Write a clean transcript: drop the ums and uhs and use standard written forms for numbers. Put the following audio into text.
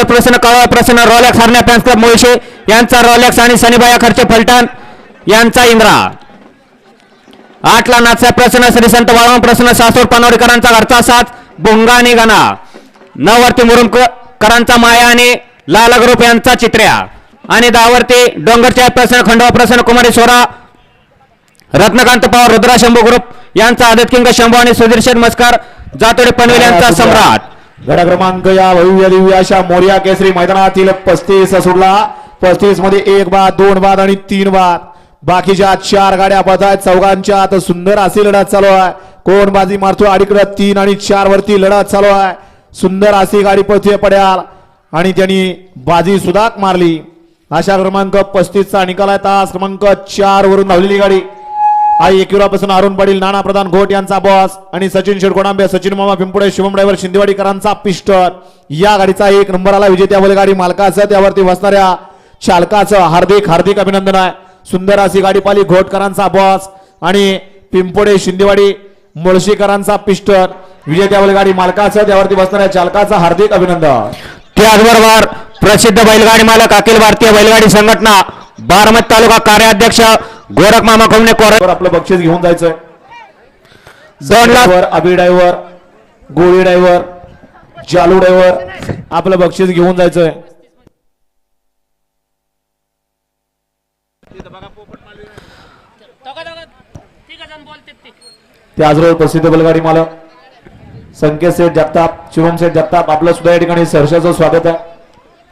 प्रसन्न कावळा प्रसन्न Rolex हरण्या fans club Mulshi यांचा Rolex आणि सनीबाया खर्चे फलटण यांचा इंद्रा 8 ला नाथसा प्रसन्न श्री संत वाळवंत प्रसन्न सासूर पनोडीकरांचा घरचा साथ भोंगा आणि गणा 9 वरती मुरुमकरांचा माया आणि लाल ग्रुप यांचा चित्र्या आणि 10 वरती डोंगरच्या प्रसन्न खंडवा प्रसन्न कुमारी सोरा रत्नकांत पवार रुद्रा शंभू ग्रुप यांचा आदित किंग शंभू आणि सुधीर शेठ मस्कर जातोडे पनवेल यांचा सम्राट गड क्रमांक या भव्य दिव्य अशा मोर्या केसरी मैदानातील 35 सोडला 35 मध्ये 1 बाद 2 बाद आणि 3 बाद बाकीच्या 4 गाड्या पळत आहेत चौघांच्या आता सुंदर अशी लढत चालू आहे कोण बाजी मारतो अडीकडे 3 आणि 4 वरती लढत चालू आहे सुंदर अशी गाडी पळते पड्याल आणि त्यांनी बाजी सुद्धा मारली अशा क्रमांक 35 चा निकाल आहे तास क्रमांक 4 वरून धावलेली गाडी आई एकिरापासून अरुण पाटील नाना प्रधान घोट यांचा बॉस आणि सचिन शेडकोणांबे सचिन मामा पिंपुडे शुभम ड्रायव्हर शिंदेवाडीकरांचा पिस्टन या गाडीचा 1 नंबर आला विजेत्या बैलगाडी मालकाचं त्यावरती बसणाऱ्या चालकाचं हार्दिक हार्दिक अभिनंदन आहे सुंदर अशी गाडी पाली घोटकरांचा बॉस आणि पिंपोडे शिंदेवाडी मुळशीकरांचा पिस्टन विजेत्या बैलगाडी मालकाचं त्यावरती बसणाऱ्या चालकाचं हार्दिक अभिनंदन त्याचबरोबर प्रसिद्ध बैलगाडी मालक अखिल भारतीय बैलगाडी संघटना बारामती तालुका कार्याध्यक्ष गोरख मामा कोमने कोर आपलं बक्षीस घेऊन जायचंय 2 लाख अभि ड्रायव्हर गोळी ड्रायव्हर जालू ड्रायव्हर आपलं बक्षीस घेऊन जायचंय त्याचबरोबर प्रसिद्ध बैलगाडी मालक संकेत सेठ जगताप शिवम सेठ जगताप आपलं सुद्धा या ठिकाणी सहर्षाचं स्वागत आहे